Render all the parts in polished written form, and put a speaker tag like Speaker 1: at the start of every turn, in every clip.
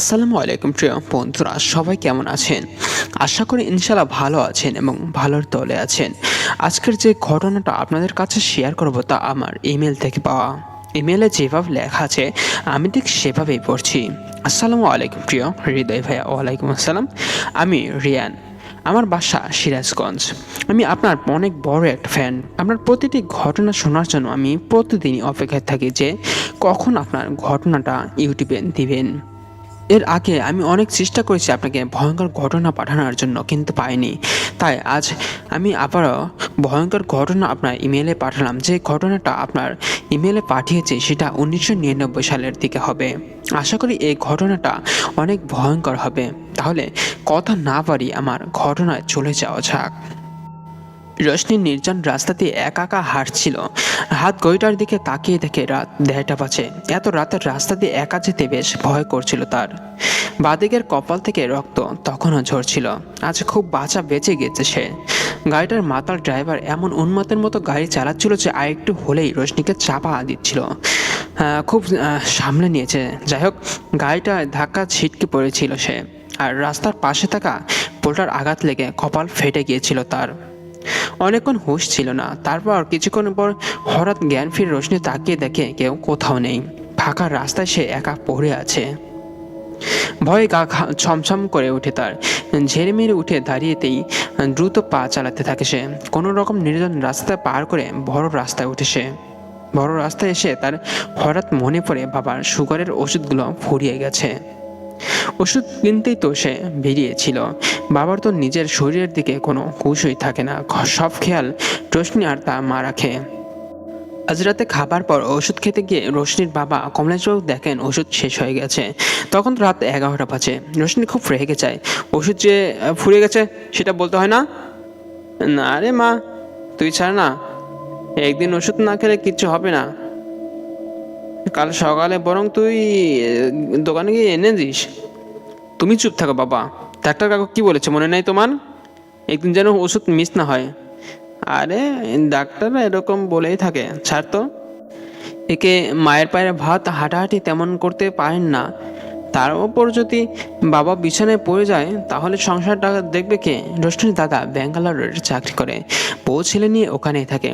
Speaker 1: আসসালামু আলাইকুম প্রিয় বন্ধুরা, সবাই কেমন আছেন? আশা করি ইনশাআল্লাহ ভালো আছেন এবং ভালোর দলে আছেন। আজকের যে ঘটনাটা আপনাদের কাছে শেয়ার করব তা আমার ইমেল থেকে পাওয়া। ইমেলে যেভাবে লেখা আছে আমি ঠিক সেভাবেই পড়ছি। আসসালামু আলাইকুম প্রিয় হৃদয় ভাইয়া। ওয়ালাইকুম আসসালাম। আমি রিয়ান। আমার বাসা সিরাজগঞ্জ। আমি আপনার অনেক বড় একটা ফ্যান। আপনার প্রতিটি ঘটনা শোনার জন্য আমি প্রতিদিনই অপেক্ষায় থাকি যে কখন আপনার ঘটনাটা ইউটিউবে দিবেন। এর আগে আমি অনেক চেষ্টা করেছি আপনাকে ভয়ঙ্কর ঘটনা পাঠানোর জন্য, কিন্তু পাইনি। তাই আজ আমি আবারও ভয়ঙ্কর ঘটনা আপনার ইমেলে পাঠালাম। যে ঘটনাটা আপনার ইমেলে পাঠিয়েছি সেটা 1999 সালের দিকে হবে। আশা করি এই ঘটনাটা অনেক ভয়ঙ্কর হবে। তাহলে কথা না বাড়িয়ে আমার ঘটনায় চলে যাওয়া যাক। রোশনি নির্জন রাস্তা দিয়ে একা একা হাঁটছিল। হাত ঘড়িটার দিকে তাকিয়ে দেখে রাত 1:30 বাজে। এত রাতের রাস্তা দিয়ে একা যেতে বেশ ভয় করছিল তার। বাদিকের কপাল থেকে রক্ত তখনও ঝরছিল। আজ খুব বাঁচা বেঁচে গেছে সে। গাড়িটার মাতাল ড্রাইভার এমন উন্মাদের মতো গাড়ি চালাচ্ছিল যে আরেকটু হলেই রোশনিকে চাপা দিচ্ছিল। খুব সামলে নিয়েছে। যাই হোক, গাড়িটা ধাক্কা ছিটকে পড়েছিল সে, আর রাস্তার পাশে থাকা পোলটার আঘাত লেগে কপাল ফেটে গিয়েছিল তার। অনেকক্ষণ হুঁশ ছিল না। তারপর কিছুক্ষণ পর হঠাৎ জ্ঞান ফিরে রোশনি তাকিয়ে দেখে কেউ কোথাও নেই। ফাঁকা রাস্তায় সে একা পড়ে আছে। ভয়ে গা ছমছম করে ওঠে তার। ঝেড়ে মেরে উঠে দাঁড়িয়েতেই দ্রুত পা চালাতে থাকে সে। কোনো রকম নির্জন রাস্তা পার করে বড় রাস্তায় উঠে সে। বড় রাস্তায় এসে তার হঠাৎ মনে পড়ে বাবার সুগারের ওষুধগুলো ফুরিয়ে গেছে। ওষুধ কিনতেই তো সে বেরিয়েছিল। বাবার তো নিজের শরীরের দিকে কোনো হুঁশই থাকে না। সব খেয়াল রোশনি আর তা মা রাখে। আজ রাতে খাবার পর ওষুধ খেতে গিয়ে রোশনির বাবা কমলেশবাবু দেখেন ওষুধ শেষ হয়ে গেছে। তখন রাত 11টা বাজে। রোশনি খুব রেগে যায়। ওষুধ যে ফুরিয়ে গেছে সেটা বলতে হয় না? না রে মা, তুই ছাড় না। একদিন ওষুধ না খেলে কিচ্ছু হবে না। কাল সকালে বরং তুই দোকানে গিয়ে এনে দিস। তুমি চুপ থাকো বাবা। ডাক্তার কাকু কি বলেছে মনে নাই তোমার? একদিন যেন ওষুধ মিস না হয়। আরে, ডাক্তাররা এরকম বলেই থাকে, ছাড় তো। একে মায়ের পায়ের ভাত হাঁটাহাঁটি তেমন করতে পারেন না। তার ওপর যদি বাবা বিছানায় পড়ে যায় তাহলে সংসারটা দেখবে কে? রোশনির দাদা ব্যাঙ্গালোরের চাকরি করে, বউ ছেলে নিয়ে ওখানেই থাকে।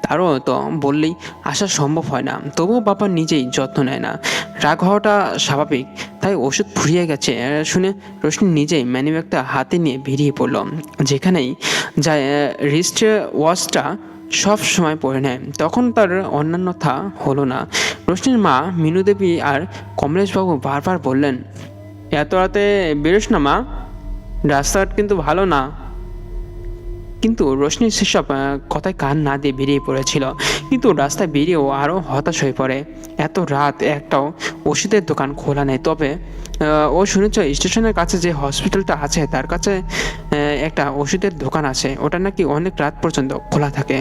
Speaker 1: তারও তো বললেই আসা সম্ভব হয় না। তবুও বাবা নিজেই যত্ন নেয় না। রাগ হওয়াটা স্বাভাবিক। তাই ওষুধ ফুরিয়ে গেছে শুনে রোশনি নিজেই ম্যানিব্যাগটা হাতে নিয়ে বেরিয়ে পড়ল। যেখানেই যায় রিস্ট ওয়াচটা সব সময় পড়ে নেয়। তখন তার অন্যান্যতা হলো না। রোশনির মা মিনু দেবী আর কমলেশবাবু বারবার বললেন, এত রাতে বেরোস না মা, রাস্তাঘাট কিন্তু ভালো না। কিন্তু রোশনি সেসব কথায় কান না দিয়ে বেরিয়ে পড়েছিল। কিন্তু রাস্তায় বেরিয়েও আরও হতাশ হয়ে পড়ে। এত রাত, একটাও ওষুধের দোকান খোলা নেই। তবে ও শুনেছ স্টেশনের কাছে যে হসপিটালটা আছে তার কাছে একটা ওষুধের দোকান আছে। ওটা নাকি অনেক রাত পর্যন্ত খোলা থাকে।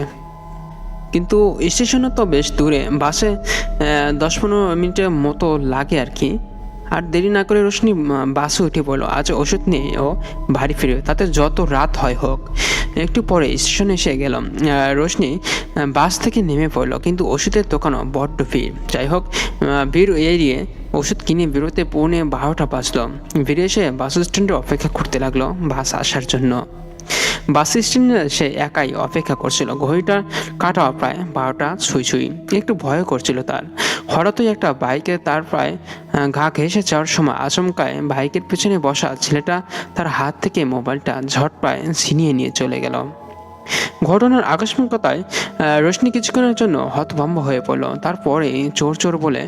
Speaker 1: কিন্তু স্টেশনও তো বেশ দূরে। বাসে 10-15 মিনিটের মতো লাগে আর কি। আর দেরি না করে রোশনি বাসে উঠে পড়লো। আজ ওষুধ নিয়ে ও বাড়ি ফিরবে, তাতে যত রাত হয় হোক। একটু পরে স্টেশনে এসে গেলাম। রোশনি বাস থেকে নেমে পড়লো, কিন্তু ওষুধের দোকানও বড্ড ভিড়। যাই হোক, ভিড় এড়িয়ে ওষুধ কিনে বেরোতে 12:15 বাজলো। বেরিয়ে এসে বাস স্ট্যান্ডে অপেক্ষা করতে লাগলো বাস আসার জন্য। বাস স্ট্যান্ডে সে একাই অপেক্ষা করছিল। ঘড়িটা কাটা প্রায় 12টা ছুঁই ছুঁই। একটু ভয় করছিল তার। হঠাৎই একটা বাইকে তার প্রায় ঘা ঘেঁষে যাওয়ার সময় আচমকায় বাইকের পেছনে বসা ছেলেটা তার হাত থেকে মোবাইলটা ঝটপায় ছিনিয়ে নিয়ে চলে গেল। ঘটনার আকস্মিকতায় রোশনি কিছুক্ষণের জন্য হতভম্ব হয়ে পড়ল। তারপরে চোর চোর বলে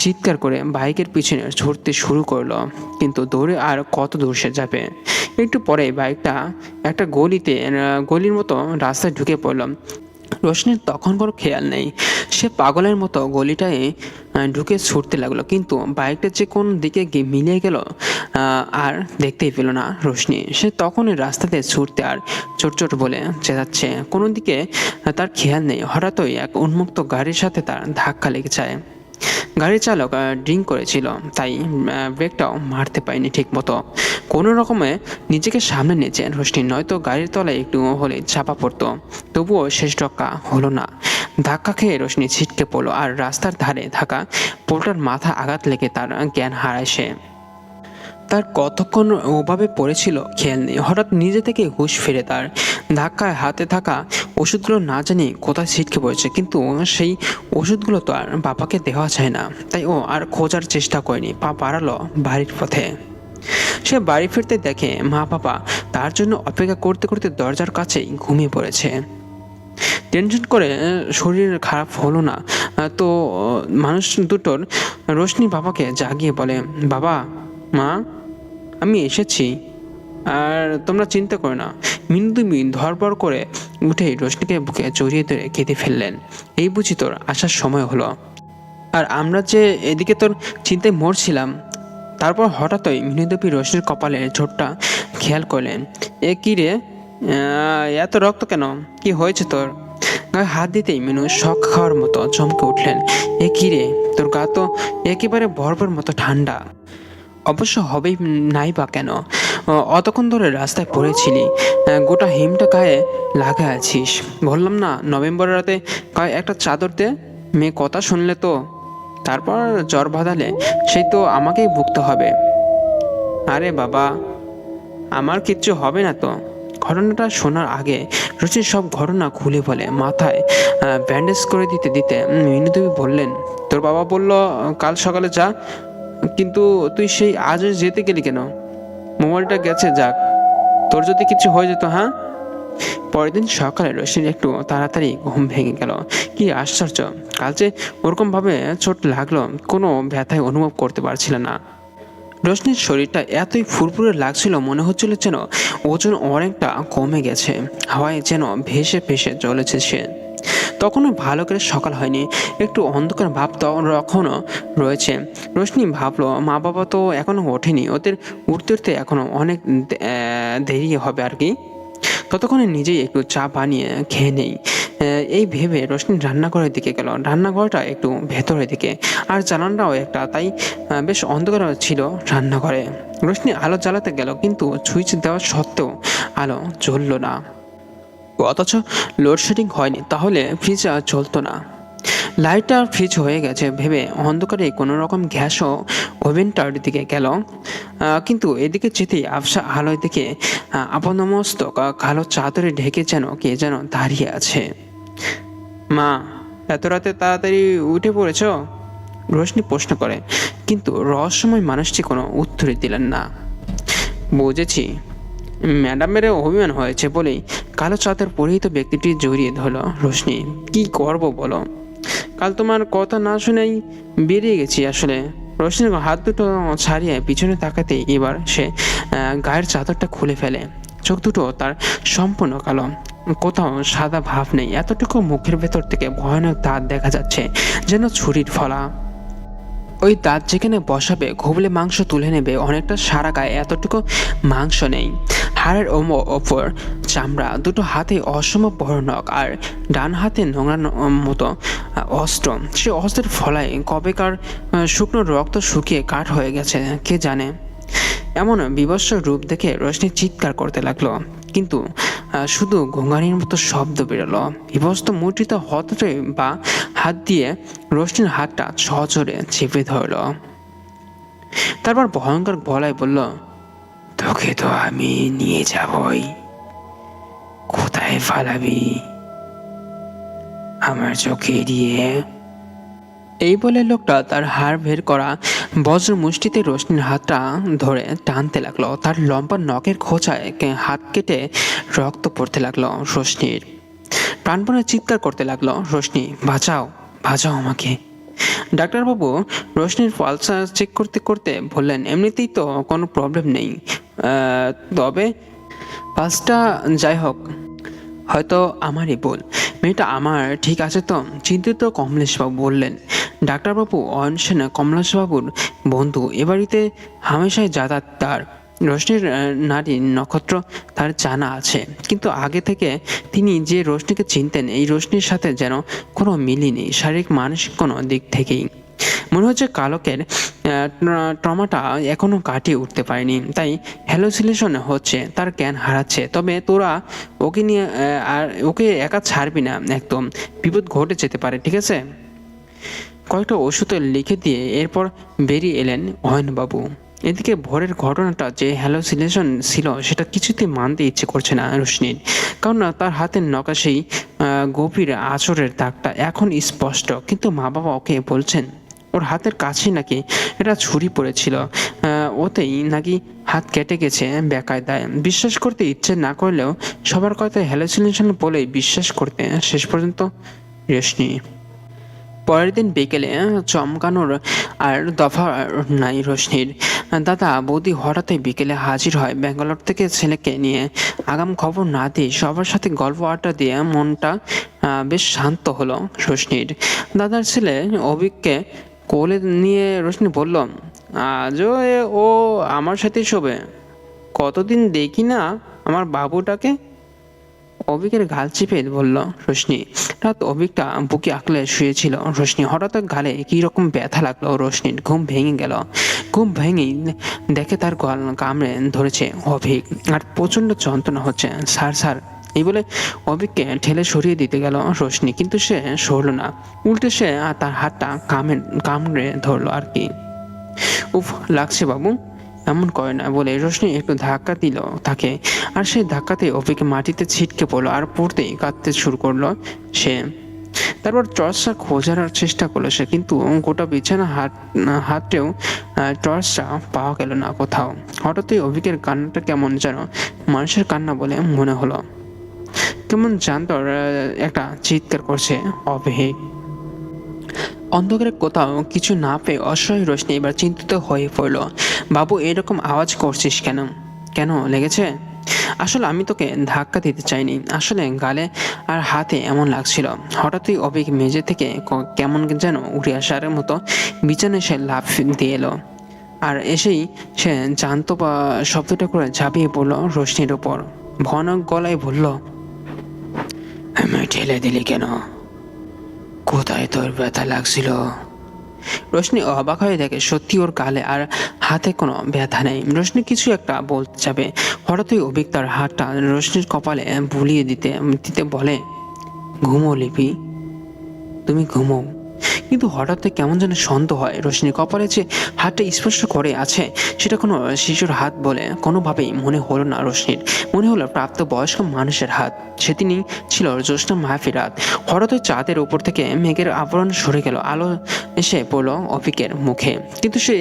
Speaker 1: চিৎকার করে বাইকের পিছনে ছুটতে শুরু করলো। কিন্তু দৌড়ে আর কত দূর সে যাবে? একটু পরে বাইকটা একটা গলির মতো রাস্তায় ঢুকে পড়ল। রোশনির তখন কোনো খেয়াল নেই। সে পাগলের মতো গলিটায় ঢুকে ছুটতে লাগলো, কিন্তু বাইকটা যে কোন দিকে গিয়ে মিলিয়ে গেল আর দেখতেই পেল না রোশনি। সে তখনই রাস্তাতে ছুটতে আর চোট চোট বলে চেঁচাচ্ছে। কোনো দিকে তার খেয়াল নেই। হঠাৎই এক উন্মুক্ত গাড়ির সাথে তার ধাক্কা লেগে যায়। গাড়ির চালক ড্রিঙ্ক করেছিল, তাই ব্রেকটাও মারতে পারেনি ঠিক মতো। কোনো রকমে নিজেকে সামনে নিয়েছে রোশনি, নয়তো গাড়ির তলায় একটু হলে চাপা পড়তো। তবুও শেষ রক্ষা হলো না। ধাক্কা খেয়ে রোশনি ছিটকে পড়লো আর রাস্তার ধারে থাকা পোলটার মাথা আঘাত লেগে তার জ্ঞান হারায় সে। তার কতক্ষণ ওভাবে পড়েছিল খেয়াল নেই। হঠাৎ নিজে থেকে হুঁশ ফিরে তার। ধাক্কায় হাতে থাকা ওষুধগুলো না জানি কোথায় ছিটকে পড়েছে, কিন্তু সেই ওষুধগুলো তো আর বাবাকে দেওয়া যায় না। তাই ও আর খোঁজার চেষ্টা করেনি, পা বাড়ালো বাড়ির পথে। সে বাড়ি ফিরতে দেখে মা বাবা তার জন্য অপেক্ষা করতে করতে দরজার কাছেই ঘুমিয়ে পড়েছে। টেনশন করে শরীর খারাপ হলো না তো মানুষ দুটোর রোশনি বাবাকে জাগিয়ে বলে, বাবা, মা, আমি এসেছি, আর তোমরা চিন্তা করো না। মিনু ধরপড় করে উঠে রোশনিকে বুকে জড়িয়ে ধরে কেঁদে ফেললেন। এই বুঝি তোর আসার সময় হলো, আর আমরা যে এদিকে তোর চিন্তায় মরছিলাম। তারপর হঠাৎই মিনুদেবী রোশনির কপালে ঝোঁটটা খেয়াল করলেন। এ কি রে, এত রক্ত কেন, কি হয়েছে তোর? গায়ে হাত দিতেই মিনু শক খাওয়ার মতো চমকে উঠলেন। এ কি রে, তোর গা তো একেবারে বরফের মতো ঠান্ডা। অবশ্য হবেই নাই বা কেন, অতক্ষণ ধরে রাস্তায় পড়েছিলি, গোটা হিমটা গায়ে লাগা আছিস। বললাম না নভেম্বরের রাতে গায়ে একটা চাদর দে। মেয়ে কথা শুনলে তো তারপর জ্বর বাঁধালে সেই তো আমাকেই ভুগতে হবে। আরে বাবা, আমার কিচ্ছু হবে না তো। ঘটনাটা শোনার আগে রুচির সব ঘটনা খুলে বলে মাথায় ব্যান্ডেজ করে দিতে দিতে মিনুদেবী বললেন, তোর বাবা বলল কাল সকালে যা, কিন্তু তুই সেই আজ যেতে গেলি কেন? মোবাইলটা গেছে, যাক, তোর যদি কিছু হয়ে যেত। হ্যাঁ। পরের দিন সকালে রশ্মির একটু তাড়াতাড়ি ঘুম ভেঙে গেল। কি আশ্চর্য, কাল যে ওরকম ভাবে চোট লাগলো কোনো ব্যথায় অনুভব করতে পারছিল না। রশ্মির শরীরটা এতই ফুরফুরে লাগছিল, মনে হচ্ছিল যেন ওজন অনেকটা কমে গেছে, হাওয়ায় যেন ভেসে ভেসে চলেছে সে। তখনও ভালো করে সকাল হয়নি, একটু অন্ধকার ভাব তখনও রয়েছে। রোশনি ভাবলো মা বাবা তো এখনো ওঠেনি, ওদের উঠতে উঠতে এখনো অনেক দেরি হবে আর কি। ততক্ষণে নিজেই একটু চা বানিয়ে খেয়ে নেই, এই ভেবে রোশনি রান্নাঘরের দিকে গেল। রান্নাঘরটা একটু ভেতরের দিকে, আর জানালাটাও একটা, তাই বেশ অন্ধকার ছিল রান্নাঘরে। রোশনি আলো জ্বালাতে গেল, কিন্তু সুইচ দেওয়া সত্ত্বেও আলো জ্বলল না। অথচ লোডশেডিং হয়নি, তাহলে ফ্রিজ চলতো না। লাইটটা ফ্রিজ হয়ে গেছে ভেবে অন্ধকারে কোনো রকম গ্যাসও ওভেনটার দিকে গেল, কিন্তু এদিকে যেতেই আবসা আলোয় দিকে আপনমস্তক কালো চাদরে ঢেকে যেন কে যেন দাঁড়িয়ে আছে। মা, এত রাতে তাড়াতাড়ি উঠে পড়েছ? রোশনি প্রশ্ন করে, কিন্তু রহস্যময় মানুষটি কোনো উত্তরই দিলেন না। বুঝেছি, ম্যাডামের অভিমান হয়েছে বলেই কালো চাদর পরিহিত ব্যক্তিটি জড়িয়ে ধরল রোশনি। কি করব বলো, কাল তোমার কথা না শুনেই বেরিয়ে গেছি আসলে। রোশনির হাত দুটো ছাড়িয়ে পিছনে তাকাতেই এবার সে গায়ের চাদরটা খুলে ফেলে। চোখ দুটো তার সম্পূর্ণ কালো, কোথাও সাদা ভাব নেই। এতটুকু মুখের ভেতর থেকে ভয়ানক দাঁত দেখা যাচ্ছে, যেন ছুরির ফলা। ওই দাঁত যেখানে বসাবে ঘুবলে মাংস তুলে নেবে, অনেকটা সারা গায়ে এতটুকু মাংস নেই। হাড়ের ওপর চামড়া, দুটো হাতে অসম্ভব বড় নখ, আর ডান হাতে নোংরা মতো অস্ত্র। সে অস্ত্রের ফলায় কবেকার শুকনো রক্ত শুকিয়ে কাঠ হয়ে গেছে কে জানে। এমন বিভৎস রূপ দেখে রোশনি চিৎকার করতে লাগলো, কিন্তু শুধু ঘোঙানির মতো শব্দ বেরোলো। বিভস্ত মূর্তিটা হঠাৎই বা হাত দিয়ে রোশনির হাতটা সজোরে চেপে ধরল। তারপর ভয়ঙ্কর গলায় বলল, তোকে তো আমি নিয়ে যাবই, কোথায় ফালাবি? আমার চোখে এড়িয়ে। এই বলে লোকটা তার হাড় বের করা বজ্র মুষ্টিতে রোশনির হাতটা ধরে টানতে লাগলো। তার লম্বা নখের খোঁচায় হাত কেটে রক্ত পড়তে লাগলো রোশনির। প্রাণপণে চিৎকার করতে লাগলো রোশনি, বাঁচাও, বাঁচাও আমাকে। ডাক্তারবাবু রোশনির পালস চেক করতে করতে বললেন, এমনিতেই তো কোনো প্রবলেম নেই, তবে পালসটা যাই হোক, হয়তো আমারই ভুল। মেয়েটা আমার ঠিক আছে তো? চিন্তিত কমলেশবাবু বললেন। ডাক্তারবাবু অয়ন সেন কমলেশবাবুর বন্ধু, এ বাড়িতে হামেশাই যাতায়াত তার। রোশনির নারী নক্ষত্র তার জানা আছে, কিন্তু আগে থেকে তিনি যে রোশনিকে চিনতেন, এই রোশনির সাথে যেন কোনো মিলই নেই শারীরিক মানসিক কোনো দিক থেকেই। মনে হচ্ছে কালকের ট্রমাটা এখনো কাটিয়ে উঠতে পারেনি, তাই হ্যালোসিলেশন হচ্ছে, তার জ্ঞান হারাচ্ছে। তবে তোরা ওকে নিয়ে আর ওকে একা ছাড়বি না, একদম বিপদ ঘটে যেতে পারে, ঠিক আছে? কয়েকটা ওষুধ লিখে দিয়ে এরপর বেরিয়ে এলেন অয়নবাবু। এদিকে ভোরের ঘটনাটা যে হ্যালোসিনেশন ছিল সেটা কিছুতেই মানতে ইচ্ছে করছে না রোশনির, কারণ তার হাতের নখে সেই গভীর আঁচড়ের দাগটা এখন স্পষ্ট, কিন্তু মা বাবা ওকে বলছেন ওর হাতের কাছেই নাকি এটা ছুরি পড়েছিল, ওতেই নাকি হাত কেটে গেছে বেকায়দায়। বিশ্বাস করতে ইচ্ছে না করলেও সবার কথায় হ্যালোসিনেশন বলেই বিশ্বাস করতে শেষ পর্যন্ত রোশনি। পরের দিন বিকেলে চমকানোর আর দফা নাই রোশনির। দাদা বৌদি হঠাৎই বিকেলে হাজির হয় ব্যাঙ্গালোর থেকে ছেলেকে নিয়ে। আগাম খবর না দিয়ে সবার সাথে গল্প আড্ডা দিয়ে মনটা বেশ শান্ত হলো রোশনির। দাদার ছেলে অভিককে কোলে নিয়ে রোশনি বলল, আজও ও আমার সাথে শোবে, কতদিন দেখি না আমার বাবুটাকে। অভিকের গাল চিপে বলল রোশনি। রাত অভিকটা বুকে আঁকলে শুয়েছিল রোশনি। হঠাৎ গালে কি রকম ব্যথা লাগলো রোশনির। ঘুম ভেঙে গেল। ঘুম ভেঙেই দেখে তার গল কামড়ে ধরেছে অভিক, আর প্রচন্ড যন্ত্রণা হচ্ছে। স্যার স্যার এই বলে অভিককে ঠেলে সরিয়ে দিতে গেল রোশনি, কিন্তু সে সরল না, উল্টে সে তার হাতটা কামড়ে ধরলো আর কি। উফ লাগছে বাবু, এমন করে না বলে রোশনি একটু ধাক্কা দিল তাকে, আর সেই ধাক্কাতে অভিকে মাটিতে ছিটকে পড়লো আর পড়তেই কাঁদতে শুরু করলো সে। তারপর টর্চটা খোঁজার চেষ্টা করলো সে, কিন্তু গোটা বিছানা হাতেও টর্চটা পাওয়া গেল না কোথাও। হঠাৎই অভিকের কান্নাটা কেমন যেন মানুষের কান্না বলে মনে হলো। কেমন জানতর একটা চিৎকার করছে অভিক। অন্ধকারে কোথাও কিছু না পেয়ে অসহায় রোশনি এবার চিন্তিত হয়ে পড়ল। বাবু এরকম আওয়াজ করছিস কেন? কেন লেগেছে? আসলে আমি তোকে ধাক্কা দিতে চাইনি, আসলে গালে আর হাতে এমন লাগছিল। হঠাৎই অভিক মেঝে থেকে কেমন যেন উঠে আসার মতো বিছানায় সে লাফ দিয়ে এলো, আর এসেই সে জানতো বা শব্দটা করে ঝাঁপিয়ে পড়লো রোশনির ওপর। ভয়ানক গলায় বলল, আমি ঠেলে দিলি কেন? কোথায় তোর ব্যথা লাগছিল? রোশনি অবাক হয়ে দেখে সত্যি ওর গালে আর হাতে কোনো ব্যথা নেই। রোশনি কিছু একটা বলতে যাবে, হঠাৎই অভিক তার হাতটা রোশনির কপালে বুলিয়ে দিতে দিতে বলে, ঘুমো লিপি, তুমি ঘুমো। কিন্তু হঠাৎ কেমন যেন সন্দেহ হয়। রোশনি কপালে যে হাতটা স্পর্শ করে আছে সেটা কোনো শিশুর হাত বলে কোনোভাবেই মনে হলো না রোশনির, মনে হলো প্রাপ্তবয়স্ক মানুষের হাত। সেদিনই ছিল জ্যোৎস্না মাহফিল রাত। হঠাৎ চাঁদের উপর থেকে মেঘের আবরণ সরে গেল, আলো এসে পড়লো অভিকের মুখে, কিন্তু সে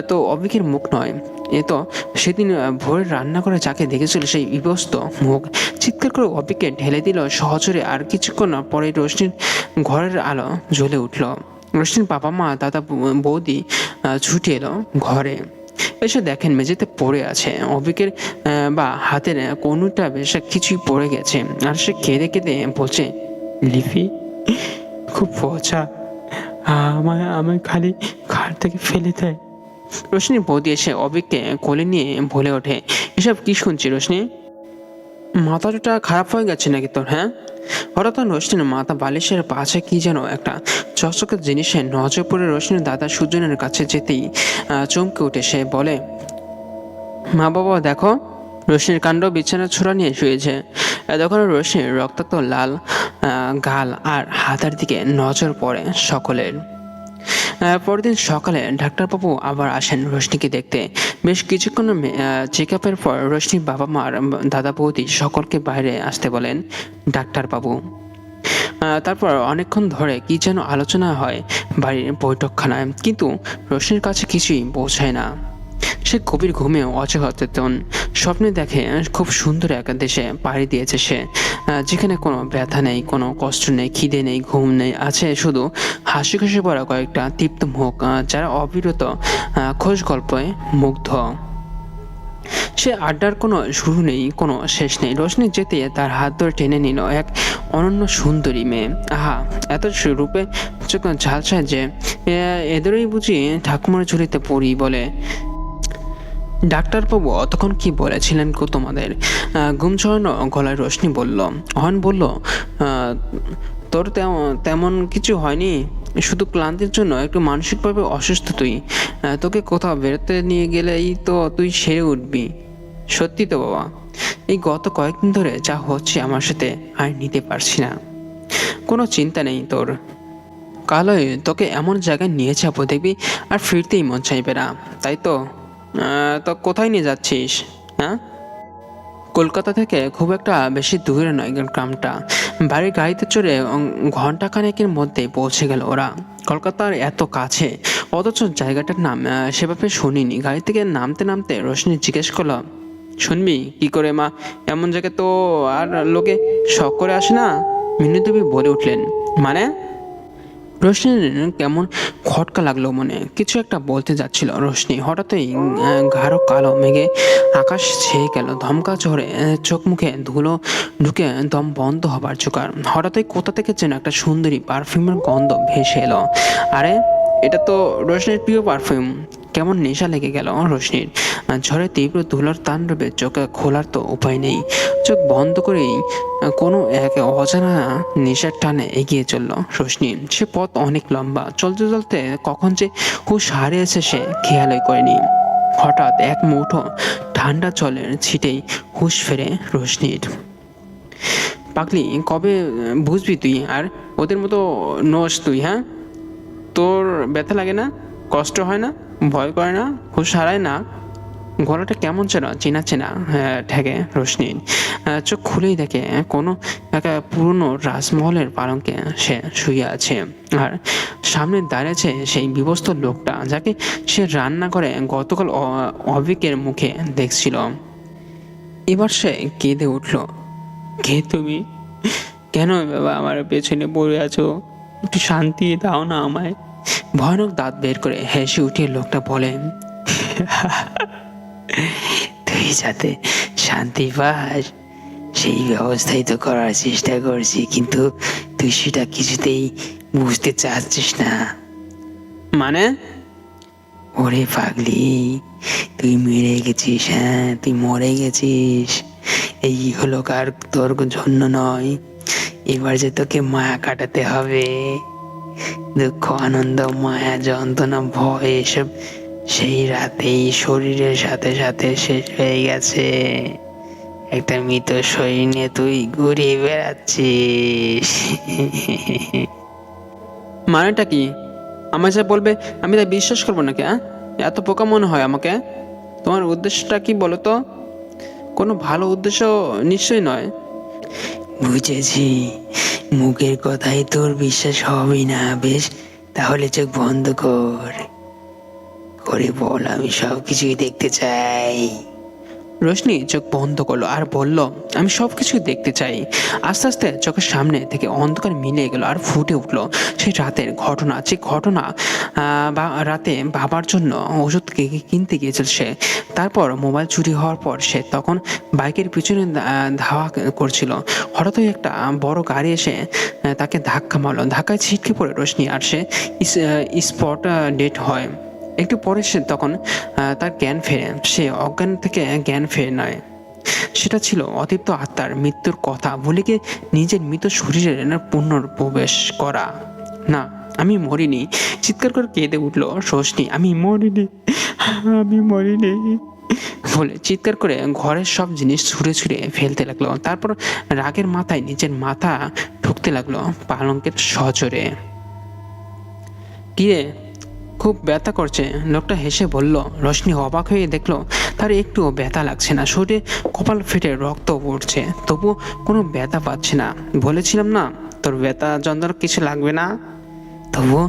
Speaker 1: তো অভিকের মুখ নয়, এ তো সেদিন ভোরের রান্না করে যাকে দেখেছিল সেই বিবস্ত মুখ। চিৎকার করে অভিকে ঢেলে দিল সহজরে, আর কিছুক্ষণ পরে রোশনির ঘরের আলো জ্বলে উঠল। রোশনির বাবা মা দাদা বৌদি ছুটে এলো ঘরে। এসে দেখেন মেঝেতে পড়ে আছে অভিকের বা হাতের কোনোটা বেশ কিছুই পড়ে গেছে, আর সে কেঁদে কেঁদে বলছে, লিপি খুব পচা, আমায় খালি ঘাট থেকে ফেলে দেয়। রোশনি বৌদি এসে অভিককে কোলে নিয়ে বলে ওঠে, এসব কি শুনছি রোশনি? মাথাটা খারাপ হয়ে গেছে নাকি তোর? হ্যাঁ? হঠাৎ রোশনির মাথা বালিশের পাশে কি যেন একটা চকচকে জিনিসের নজর পড়ে রোশনির দাদা সুজনের কাছে যেতেই চমকে উঠে সে বলে, মা বাবা দেখো। রোশনির কাণ্ড বিছানা ছোড়া নিয়ে শুয়েছে। তখন রোশনির রক্তাক্ত লাল গাল আর হাতের দিকে নজর পড়ে সকলের। পরদিন সকালে ডাক্তারবাবু আবার আসেন রোশনিকে দেখতে। বেশ কিছুক্ষণ চেক আপের পর রোশনির বাবা মা আর দাদা বৌদি সকলকে বাইরে আসতে বলেন ডাক্তারবাবু। তারপর অনেকক্ষণ ধরে কি যেন আলোচনা হয় বাড়ির বৈঠকখানায়, কিন্তু রোশনির কাছে কিছুই পৌঁছায় না। সে গভীর ঘুমেও অচেতন। স্বপ্নে দেখে খুব সুন্দর এক দেশে পাড়ি দিয়েছে সে, যেখানে কোনো ব্যথা নেই, কোনো কষ্ট নেই, খিদে নেই, ঘুম নেই, আছে শুধু হাসি খুশি পড়া কয়েকটা তৃপ্ত মুখ, যারা অবিরত খোঁজ গল্পে মুগ্ধ। সে আড্ডার কোনো শুরু নেই, কোনো শেষ নেই। রোশনি যেতে তার হাত ধরে টেনে নিল এক অনন্য সুন্দরী মেয়ে। আহা, এত রূপে চোখ ঝালসায় যে এদেরই বুঝি ঠাকুমার ঝুলিতে পড়ি বলে। ডাক্তারবাবু অতক্ষণ কি বলেছিলেন গো তোমাদের? ঘুম ছড়ানো গলায় রোশনি বলল। অহন বলল, তোর তেমন কিছু হয়নি, শুধু ক্লান্তির জন্য একটু মানসিকভাবে অসুস্থ তুই। তোকে কোথাও বেরোতে নিয়ে গেলেই তো তুই সেরে উঠবি। সত্যি তো বাবা, এই গত কয়েকদিন ধরে যা হচ্ছে আমার সাথে আর নিতে পারছি না। কোনো চিন্তা নেই তোর, কালই তোকে এমন জায়গায় নিয়ে যাবো দেখবি আর ফিরতেই মন চাইবে না। তাই তো তো কোথায় নিয়ে যাচ্ছিস? হ্যাঁ, কলকাতা থেকে খুব একটা বেশি দূরে নয় গ্রামটা। বাড়ির গাড়িতে চড়ে ঘন্টা খানেকের মধ্যে পৌঁছে গেল ওরা। কলকাতার এত কাছে, অথচ জায়গাটার নাম সেভাবে শুনিনি। গাড়ি থেকে নামতে নামতে রোশনি জিজ্ঞেস করলো, শুনবি কি করে মা? এমন জায়গায় তো আর লোকে শখ করে আসে না। মিনুদেবী বলে উঠলেন, মানে? রোশনির কেমন খটকা লাগলো মনে। কিছু একটা বলতে যাচ্ছিল রোশনি, হঠাৎই গাঢ় কালো মেঘে আকাশ ছেয়ে গেল। ধমকা ঝড়ে চোখ মুখে ধুলো ঢুকে দম বন্ধ হবার জোগাড়। হঠাৎই কোথা থেকে যেন একটা সুন্দরী পারফিউমের গন্ধ ভেসে এলো। আরে, এটা তো রোশনির প্রিয় পারফিউম। কেমন নেশা লেগে গেল রোশনির। ঝড়ে তীব্র ধুলোর তাণ্ডবে চোখ খোলার তো উপায় নেই। চোখ বন্ধ করেই কোনো এক অজানা নেশার টানে এগিয়ে চলল রোশনি। সে পথ অনেক লম্বা, চলতে চলতে কখন যে হুঁশ হারিয়েছে সে খেয়ালই করেনি। হঠাৎ এক মুঠো ঠান্ডা জলের ছিটেই হুঁশ ফেরে রোশনির। পাগলি, কবে বুঝবি তুই আর ওদের মতো নোস তুই? হ্যাঁ, তোর ব্যথা লাগে না? কষ্ট হয় না? ভয় করে না? হুঁশ হারায় না? গলাটা কেমন যেন চেনা চেনা ঠেকে রোশনির। চোখ খুলেই দেখে কোনো একটা পুরনো রাজমহলের পালঙ্কে সে শুয়ে আছে, আর সামনে দাঁড়িয়েছে সেই বিবস্ত্র লোকটা যাকে সে রান্না করে গতকাল অবিকের মুখে দেখছিল। এবার সে কেঁদে উঠল। কে তুমি? কেন বাবা আমার পেছনে পড়ে আছো? একটু শান্তি দাও না আমায়। ভয়ানক দাঁত বের করে হেসে উঠিয়ে লোকটা বলে, তুই যাতে শান্তি পাস সেই ব্যবস্থাই তো করার চেষ্টা করছি, কিন্তু তুই সেটা কিছুতেই বুঝতে চাচ্ছিস না। মানে? ওরে পাগলি, তুই মেরে গেছিস। হ্যাঁ, তুই মরে গেছিস। এই হলো কার তোর জন্য নয়। এবার যে তোকে মায়া কাটাতে হবে। দুঃখ, আনন্দ, মায়া, যন্ত্রণা, ভয় এসব সেই রাতেই শরীরের সাথে সাথে শেষ হয়ে গেছে। একটা মৃত শরীর নিয়ে তুই ঘুরে বেড়াচ্ছিস। মানেটা কি? আমায় যা বলবে আমি তা বিশ্বাস করবো নাকি? এত বোকা মনে হয় আমাকে? তোমার উদ্দেশ্যটা কি বলো তো? কোনো ভালো উদ্দেশ্য নিশ্চয়ই নয়। বুঝেছি, মুখের কথাই তোর বিশ্বাস হবে না। বেশ, তাহলে চোখ বন্ধ করে বল, আমি সব কিছুই দেখতে চাই। রোশনি চোখ বন্ধ করলো আর বলল, আমি সব কিছুই দেখতে চাই। আস্তে আস্তে চোখের সামনে থেকে অন্ধকার মিলিয়ে গেল আর ফুটে উঠলো সেই রাতের ঘটনা। যে ঘটনা বা রাতে বাবার জন্য ওষুধ কিনতে গিয়েছিল সে। তারপর মোবাইল চুরি হওয়ার পর সে তখন বাইকের পিছনে ধাওয়া করছিল। হঠাৎই একটা বড় গাড়ি এসে তাকে ধাক্কা মারলো। ধাক্কায় ছিটকে পড়ে রোশনি আর সে স্পট ডেড হয়। একটু পরে সে তখন তার জ্ঞান ফেরে। সে অজ্ঞান থেকে জ্ঞান ফেরে নয়, সেটা ছিল অতৃপ্ত আত্মার মৃত্যুর কথা ভুলে গিয়ে নিজের মৃত শরীরের পুনর্প্রবেশ করা। না, আমি মরিনি। চিৎকার করে কেঁদে উঠল রোশনি, আমি মরিনি, আমি মরিনি বলে চিৎকার করে ঘরের সব জিনিস ছুঁড়ে ছুঁড়ে ফেলতে লাগলো। তারপর রাগের মাথায় নিজের মাথা ঠুকতে লাগলো পালঙ্কের সজোরে। কিরে, খুব ব্যথা করছে? লোকটা হেসে বলল। রোশনি অবাক হয়ে দেখলো তার একটুও ব্যথা লাগছে না। শরীরে কপাল ফেটে রক্ত পড়ছে, তবু কোনো ব্যথা পাচ্ছে না। বলেছিলাম না তোর ব্যথা যন্ত্রণা কিছু লাগবে না। তবু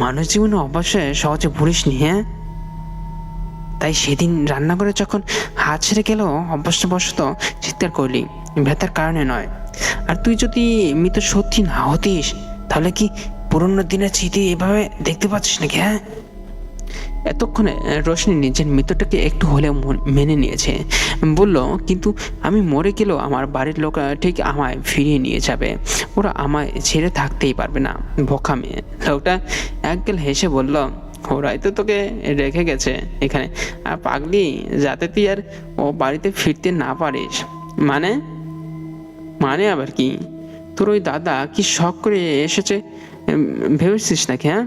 Speaker 1: মানুষ জীবনে অবশ্যই সহজে ভুলিসনি। হ্যাঁ, তাই সেদিন রান্নাঘরে যখন হাত ছেড়ে গেল অভ্যাসবশত চিৎকার করলি, ব্যথার কারণে নয়। আর তুই যদি মৃত সত্যি না হতিস তাহলে কি পুরনো দিনের স্মৃতি এভাবে দেখতে পাচ্ছিস নাকি? হ্যাঁ। এতক্ষণে রোশনি নিজের মৃত্যুটাকে একটু হলেও মেনে নিয়েছে। বলল, কিন্তু আমি মরে গেলেও আমার বাড়ির লোক ঠিক আমায় ফিরিয়ে নিয়ে যাবে। ওরা আমায় ছেড়ে থাকতেই পারবে না। বোকা মেয়ে। লোকটা একগাল হেসে বলল, ওরাই তো তোকে রেখে গেছে এখানে, আর পাগলি, যাতে তুই আর ও বাড়িতে ফিরতে না পারিস। মানে? মানে আবার কি? তোর ওই দাদা কি শখ করে এসেছে ভেবেছিস নাকি? হ্যাঁ,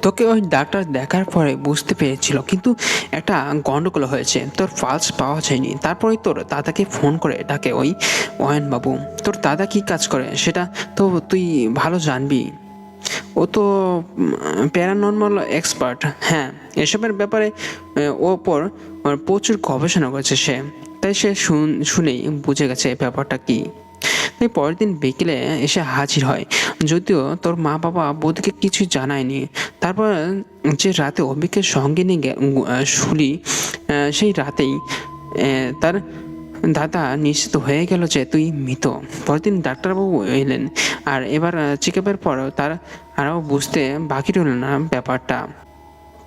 Speaker 1: তোকে ওই ডাক্তার দেখার পরে বুঝতে পেরেছিল, কিন্তু একটা গন্ডগোল হয়েছে। তোর পালস পাওয়া যায়নি। তারপরেই তোর দাদাকে ফোন করে ডাকে ওই অয়নবাবু। তোর দাদা কি কাজ করে সেটা তো তুই ভালো জানবি। ও তো প্যারানর্মাল এক্সপার্ট। হ্যাঁ, এসবের ব্যাপারে ওপর প্রচুর গবেষণা করেছে সে, তাই সে শুনেই বুঝে গেছে ব্যাপারটা কি। তাই পরের দিন বিকেলে এসে হাজির হয়, যদিও তোর মা বাবা বৌদিকে কিছুই জানায়নি। তারপর যে রাতে অভিকে সঙ্গে নিয়ে শুলি, সেই রাতেই তার দাদা নিশ্চিত হয়ে গেল যে তুই মৃত। পরদিন ডাক্তারবাবু এলেন, আর এবার চেক আপের পরও তার আরও বুঝতে বাকি রইল না ব্যাপারটা।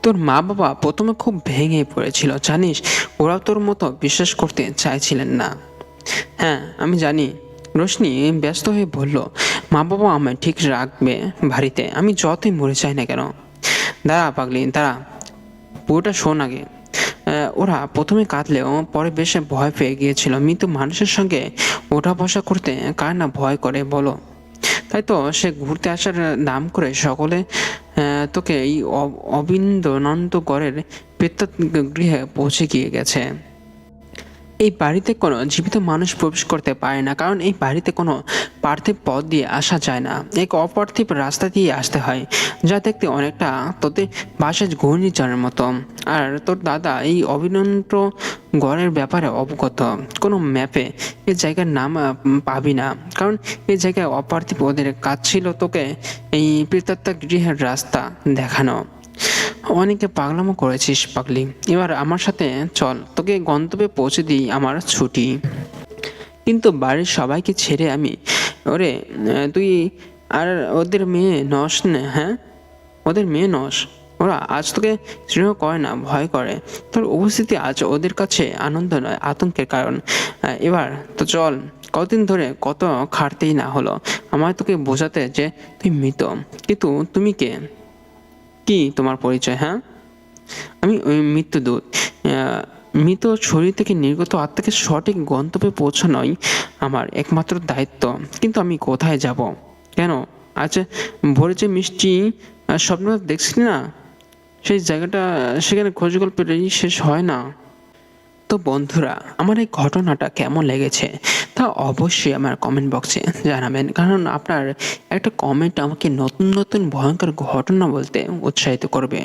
Speaker 1: তোর মা বাবা প্রথমে খুব ভেঙে পড়েছিল জানিস, ওরাও তোর মতো বিশ্বাস করতে চাইছিলেন না। হ্যাঁ আমি জানি, রোশনি ব্যস্ত হয়ে বলল। মা বাবা আমায় ঠিক রাখবে বাড়িতে, আমি যতই মরে চাই না কেন। দাঁড়া পাগলি দাঁড়া, পুরোটা শোন আগে। ওরা প্রথমে কাঁদলেও পরে বেশ ভয় পেয়ে গিয়েছিল। মৃত মানুষের সঙ্গে ওঠা বসা করতে কার না ভয় করে বলো। তাই তো সে ঘুরতে আসার নাম করে সকলে তোকে এই অবিন্দনন্দগড়ের গৃহে পৌঁছে গিয়ে গেছে। এই বাড়িতে কোনো জীবিত মানুষ প্রবেশ করতে পারে না, কারণ এই বাড়িতে কোনো পার্থিব পথ দিয়ে আসা যায় না, এক অপার্থিব রাস্তা দিয়ে আসতে হয়, যা দেখতে অনেকটা তোদের বাসায় ঘূর্ণিঝড়ের মতো। আর তোর দাদা এই অবিনন্ত গড়ের ব্যাপারে অবগত। কোনো ম্যাপে এই জায়গার নাম পাবি না, কারণ এই জায়গায় অপার্থিব ওদের কাজ ছিল তোকে এই প্রেতাত্মা গৃহের রাস্তা দেখানো। অনেকে পাগলামো করেছিস পাগলি, এবার আমার সাথে চল, তোকে গন্তব্যে পৌঁছে দিই আমার ছুটি। কিন্তু বাড়ির সবাইকে ছেড়ে আমি ওরে তুই আর ওদের মেয়ে নস না? হ্যাঁ, ওদের মেয়ে নস। ওরা আজ তোকে স্নেহ করে না, ভয় করে। তোর উপস্থিতি আজ ওদের কাছে আনন্দ নয়, আতঙ্কের কারণ। এবার তো চল, কতদিন ধরে কত খাটতেই না হলো আমার তোকে বোঝাতে যে তুই মৃত, কিন্তু তুমি কে, কি তোমার পরিচয়? হ্যাঁ, আমি ওই মৃত্যুদূত। মৃত শরীর থেকে নির্গত আত্মাকে সঠিক গন্তব্যে পৌঁছানোই আমার একমাত্র দায়িত্ব। কিন্তু আমি কোথায় যাব? কেন আজ ভোরে যে মিষ্টি স্বপ্ন দেখছি না, সেই জায়গাটা, সেখানে খোঁজখবর পেলেই শেষ হয় না। তো বন্ধুরা, আমার এই ঘটনাটা কেমন লেগেছে তা অবশ্যই আমার কমেন্ট বক্সে জানাবেন, কারণ আপনার একটা কমেন্ট আমাকে নতুন নতুন ভয়ঙ্কর ঘটনা বলতে উৎসাহিত করবে।